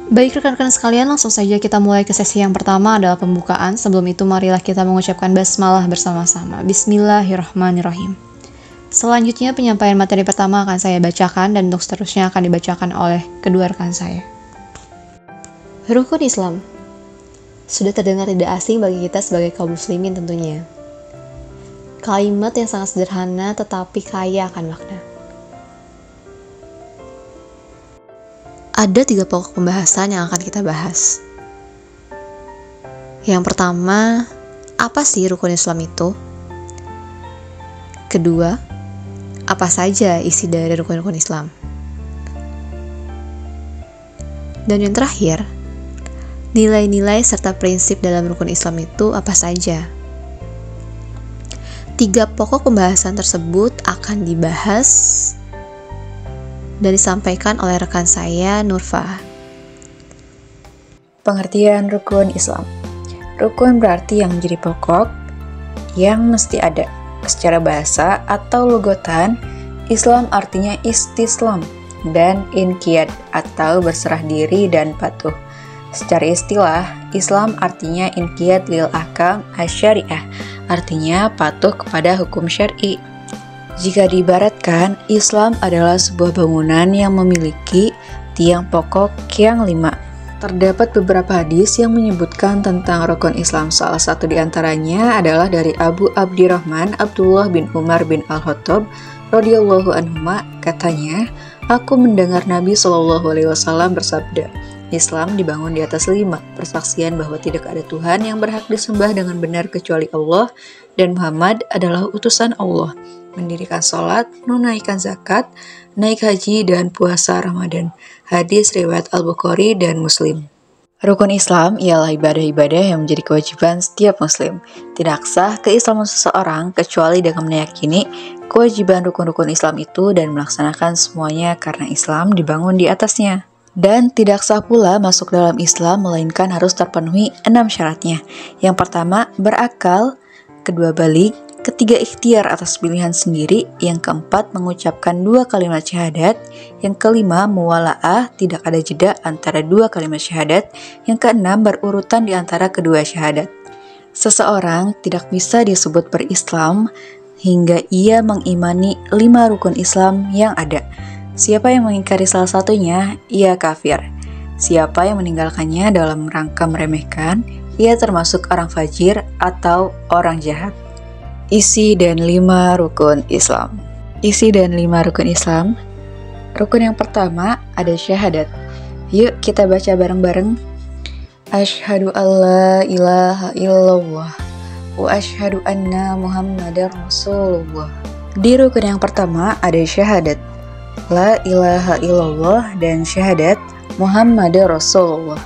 Baik rekan-rekan sekalian, langsung saja kita mulai ke sesi yang pertama adalah pembukaan. Sebelum itu marilah kita mengucapkan basmalah bersama-sama. Bismillahirrahmanirrahim. Selanjutnya penyampaian materi pertama akan saya bacakan dan untuk seterusnya akan dibacakan oleh kedua rekan saya. Rukun Islam. Sudah terdengar tidak asing bagi kita sebagai kaum muslimin tentunya. Kalimat yang sangat sederhana tetapi kaya akan makna. Ada 3 pokok pembahasan yang akan kita bahas. Yang pertama, apa sih rukun Islam itu? Kedua, apa saja isi dari rukun-rukun Islam? Dan yang terakhir, nilai-nilai serta prinsip dalam rukun Islam itu apa saja? 3 pokok pembahasan tersebut akan dibahas dan disampaikan oleh rekan saya, Nurfa. Pengertian rukun Islam. Rukun berarti yang menjadi pokok, yang mesti ada. Secara bahasa atau logotan, Islam artinya istislam dan inqiyad atau berserah diri dan patuh. Secara istilah, Islam artinya inqiyad lil ahkam asy-syariah, artinya patuh kepada hukum syar'i. Jika diibaratkan, Islam adalah sebuah bangunan yang memiliki tiang pokok yang 5. Terdapat beberapa hadis yang menyebutkan tentang rukun Islam. Salah satu di antaranya adalah dari Abu Abdirrahman Abdullah bin Umar bin Al-Khattab radhiyallahu anhuma, katanya, aku mendengar Nabi SAW bersabda, Islam dibangun di atas 5, persaksian bahwa tidak ada Tuhan yang berhak disembah dengan benar kecuali Allah, dan Muhammad adalah utusan Allah, mendirikan sholat, menunaikan zakat, naik haji, dan puasa Ramadan. Hadis riwayat Al-Bukhari dan Muslim. Rukun Islam ialah ibadah-ibadah yang menjadi kewajiban setiap muslim. Tidak sah keislaman seseorang kecuali dengan meyakini kewajiban rukun-rukun Islam itu dan melaksanakan semuanya karena Islam dibangun di atasnya. Dan tidak sah pula masuk dalam Islam melainkan harus terpenuhi 6 syaratnya. Yang pertama, berakal. Kedua, balik. Ketiga, ikhtiar atas pilihan sendiri. Yang keempat, mengucapkan 2 kalimat syahadat. Yang kelima, muwala'ah, tidak ada jeda antara 2 kalimat syahadat. Yang keenam, berurutan di antara kedua syahadat. Seseorang tidak bisa disebut berislam hingga ia mengimani 5 rukun Islam yang ada. Siapa yang mengingkari salah satunya, ia kafir. Siapa yang meninggalkannya dalam rangka meremehkan, ia termasuk orang fajir atau orang jahat. Isi dan 5 rukun Islam. Isi dan 5 rukun Islam. Rukun yang pertama ada syahadat. Yuk kita baca bareng-bareng. Asyhadu alla ilaha illallah wa asyhadu anna Muhammadar Rasulullah. Di rukun yang pertama ada syahadat. La ilaha illallah dan syahadat Muhammadar Rasulullah.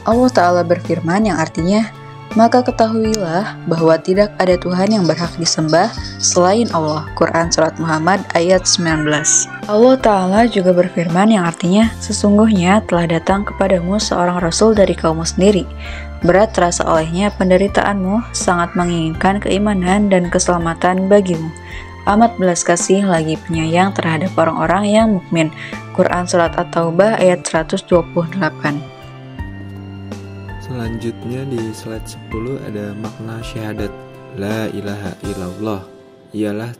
Allah Ta'ala berfirman yang artinya, maka ketahuilah bahwa tidak ada Tuhan yang berhak disembah selain Allah. Quran Surat Muhammad ayat 19. Allah Ta'ala juga berfirman yang artinya, sesungguhnya telah datang kepadamu seorang Rasul dari kaummu sendiri. Berat terasa olehnya penderitaanmu, sangat menginginkan keimanan dan keselamatan bagimu. Amat belas kasih lagi penyayang terhadap orang-orang yang mukmin. Quran Surat At-Taubah ayat 128. Selanjutnya di slide 10 ada makna syahadat. La ilaha illallah, ialah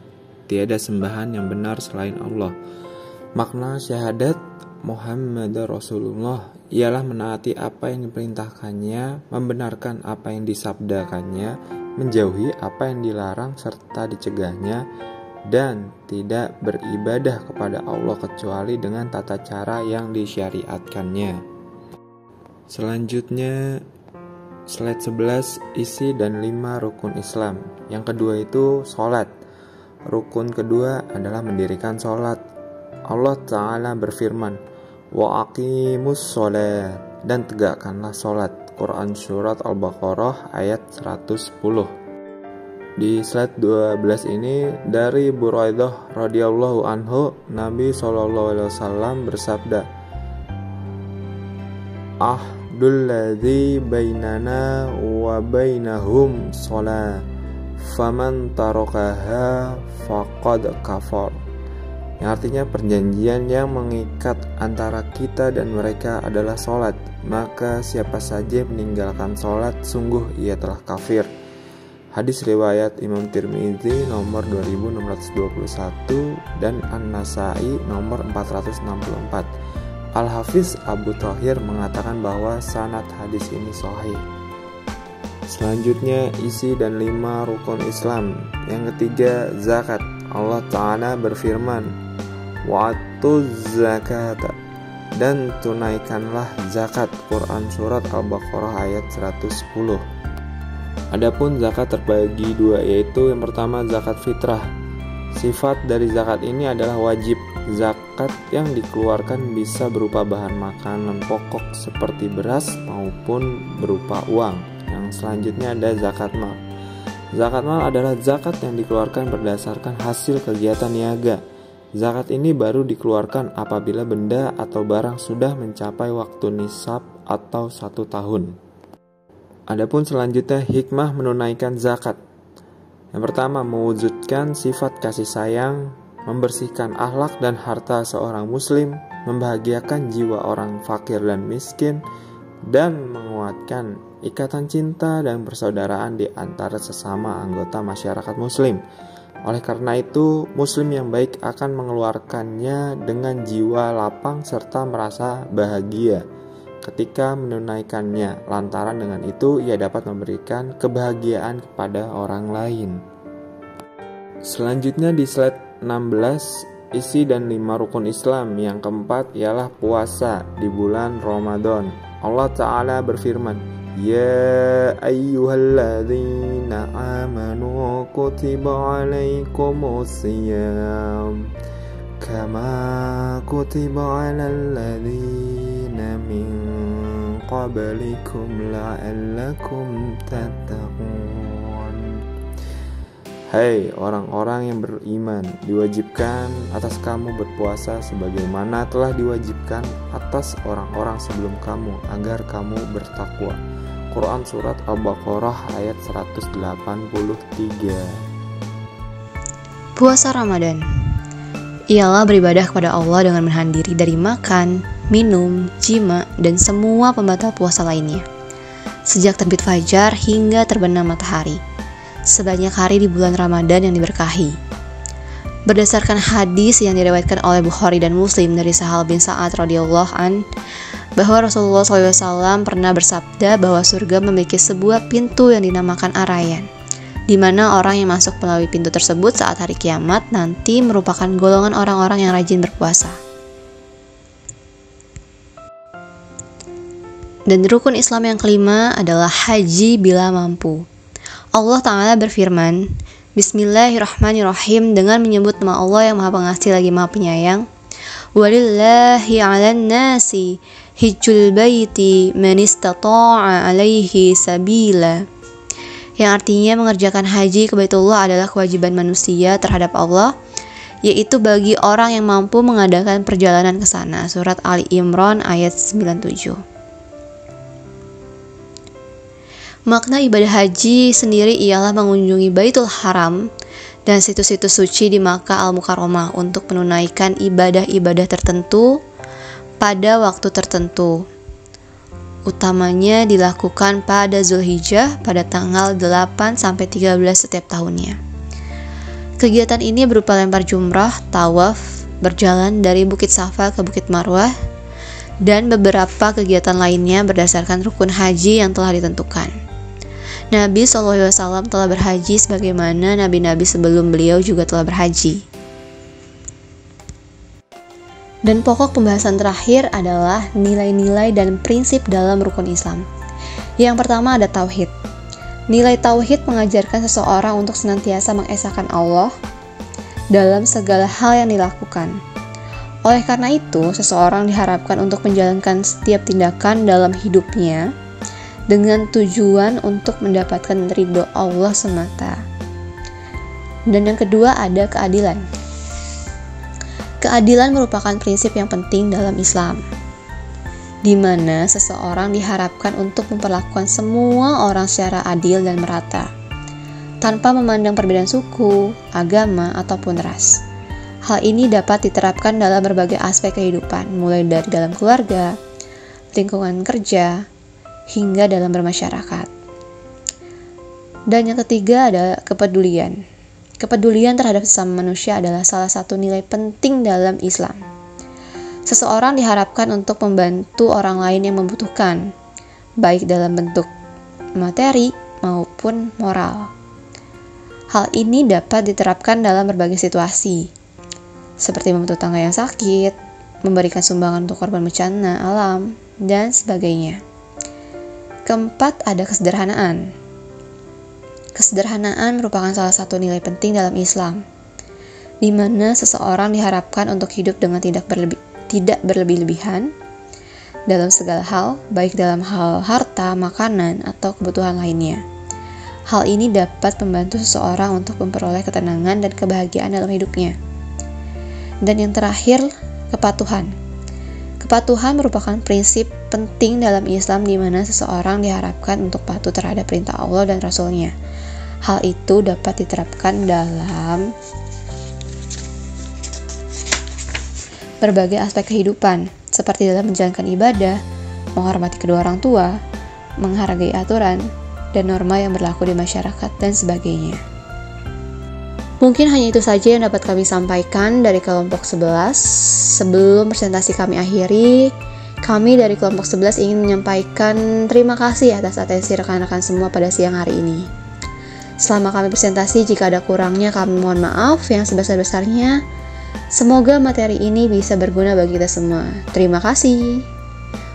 tiada sembahan yang benar selain Allah. Makna syahadat Muhammad Rasulullah ialah menaati apa yang diperintahkannya, membenarkan apa yang disabdakannya, menjauhi apa yang dilarang serta dicegahnya, dan tidak beribadah kepada Allah kecuali dengan tata cara yang disyariatkannya. Selanjutnya slide 11 isi dan 5 rukun Islam. Yang kedua itu sholat. Rukun kedua adalah mendirikan sholat. Allah Ta'ala berfirman, wa aqimus sholat, dan tegakkanlah sholat. Quran Surat Al-Baqarah ayat 110. Di slide 12 ini dari Buraidah radhiyallahu anhu, Nabi SAW bersabda, ahdul ladzi bainana wa bainahum sholat, faman tarakaha faqad kafar. yang artinya perjanjian yang mengikat antara kita dan mereka adalah sholat. Maka siapa saja meninggalkan sholat, sungguh ia telah kafir. Hadis riwayat Imam Tirmidzi nomor 2621 dan An-Nasai nomor 464. Al-Hafiz Abu Thahir mengatakan bahwa sanad hadis ini sahih. Selanjutnya isi dan 5 rukun Islam. Yang ketiga, zakat. Allah Ta'ala berfirman, wa'atuz zakata, dan tunaikanlah zakat. Quran Surat Al-Baqarah ayat 110. Adapun zakat terbagi dua, yaitu yang pertama zakat fitrah. Sifat dari zakat ini adalah wajib. Zakat yang dikeluarkan bisa berupa bahan makanan pokok seperti beras maupun berupa uang. Yang selanjutnya ada zakat mal. Zakat mal adalah zakat yang dikeluarkan berdasarkan hasil kegiatan niaga. Zakat ini baru dikeluarkan apabila benda atau barang sudah mencapai waktu nisab atau 1 tahun. Adapun selanjutnya hikmah menunaikan zakat. Yang pertama, mewujudkan sifat kasih sayang, membersihkan akhlak dan harta seorang muslim, membahagiakan jiwa orang fakir dan miskin, dan menguatkan ikatan cinta dan persaudaraan di antara sesama anggota masyarakat muslim. Oleh karena itu, muslim yang baik akan mengeluarkannya dengan jiwa lapang serta merasa bahagia ketika menunaikannya. Lantaran dengan itu, ia dapat memberikan kebahagiaan kepada orang lain. Selanjutnya di slide 16, isi dan 5 rukun Islam. Yang keempat ialah puasa di bulan Ramadan. Allah Ta'ala berfirman, ya ayyuhalladzina amanu kutiba alaikumus siyam kama kutiba alal ladzina min qablikum la'allakum tattaqun. Hai orang-orang yang beriman, diwajibkan atas kamu berpuasa sebagaimana telah diwajibkan atas orang-orang sebelum kamu agar kamu bertakwa. Quran Surat Al-Baqarah ayat 183. Puasa Ramadan ialah beribadah kepada Allah dengan menahan diri dari makan, minum, jima, dan semua pembatal puasa lainnya, sejak terbit fajar hingga terbenam matahari, sebanyak hari di bulan Ramadan yang diberkahi. Berdasarkan hadis yang diriwayatkan oleh Bukhari dan Muslim dari Sahal bin Sa'ad radhiyallahu an, bahwa Rasulullah SAW pernah bersabda bahwa surga memiliki sebuah pintu yang dinamakan Ar-Rayyan, di mana orang yang masuk melalui pintu tersebut saat hari kiamat nanti merupakan golongan orang-orang yang rajin berpuasa. Dan rukun Islam yang kelima adalah haji bila mampu. Allah Ta'ala berfirman, Bismillahirrahmanirrahim, dengan menyebut nama Allah yang maha pengasih lagi maha penyayang. Walillahi 'alan nasi hijjul baiti man istata'a 'alaihi sabila. Yang artinya mengerjakan haji ke Baitullah adalah kewajiban manusia terhadap Allah, yaitu bagi orang yang mampu mengadakan perjalanan ke sana. Surat Ali Imran ayat 97. Makna ibadah haji sendiri ialah mengunjungi Baitul Haram dan situs-situs suci di Makkah Al-Mukarramah untuk menunaikan ibadah-ibadah tertentu pada waktu tertentu. Utamanya dilakukan pada Zulhijjah pada tanggal 8-13 setiap tahunnya. Kegiatan ini berupa lempar jumrah, tawaf, berjalan dari Bukit Safa ke Bukit Marwah, dan beberapa kegiatan lainnya berdasarkan rukun haji yang telah ditentukan. Nabi SAW telah berhaji sebagaimana nabi-nabi sebelum beliau juga telah berhaji. Dan pokok pembahasan terakhir adalah nilai-nilai dan prinsip dalam rukun Islam. Yang pertama ada tauhid. Nilai tauhid mengajarkan seseorang untuk senantiasa mengesahkan Allah dalam segala hal yang dilakukan. Oleh karena itu, seseorang diharapkan untuk menjalankan setiap tindakan dalam hidupnya dengan tujuan untuk mendapatkan ridho Allah semata. Dan yang kedua ada keadilan. Keadilan merupakan prinsip yang penting dalam Islam, di mana seseorang diharapkan untuk memperlakukan semua orang secara adil dan merata, tanpa memandang perbedaan suku, agama, ataupun ras. Hal ini dapat diterapkan dalam berbagai aspek kehidupan, mulai dari dalam keluarga, lingkungan kerja, hingga dalam bermasyarakat. Dan yang ketiga adalah kepedulian. Kepedulian terhadap sesama manusia adalah salah satu nilai penting dalam Islam. Seseorang diharapkan untuk membantu orang lain yang membutuhkan, baik dalam bentuk materi maupun moral. Hal ini dapat diterapkan dalam berbagai situasi, seperti membantu tangga yang sakit, memberikan sumbangan untuk korban bencana alam, dan sebagainya. Keempat, ada kesederhanaan. Kesederhanaan merupakan salah satu nilai penting dalam Islam, di mana seseorang diharapkan untuk hidup dengan tidak berlebih-lebihan dalam segala hal, baik dalam hal harta, makanan, atau kebutuhan lainnya. Hal ini dapat membantu seseorang untuk memperoleh ketenangan dan kebahagiaan dalam hidupnya. Dan yang terakhir, kepatuhan. Kepatuhan merupakan prinsip penting dalam Islam di mana seseorang diharapkan untuk patuh terhadap perintah Allah dan Rasul-Nya. Hal itu dapat diterapkan dalam berbagai aspek kehidupan, seperti dalam menjalankan ibadah, menghormati kedua orang tua, menghargai aturan, dan norma yang berlaku di masyarakat, dan sebagainya. Mungkin hanya itu saja yang dapat kami sampaikan dari kelompok 11. Sebelum presentasi kami akhiri, kami dari kelompok 11 ingin menyampaikan terima kasih atas atensi rekan-rekan semua pada siang hari ini. Selama kami presentasi, jika ada kurangnya kami mohon maaf yang sebesar-besarnya. Semoga materi ini bisa berguna bagi kita semua. Terima kasih.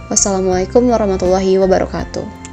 Wassalamualaikum warahmatullahi wabarakatuh.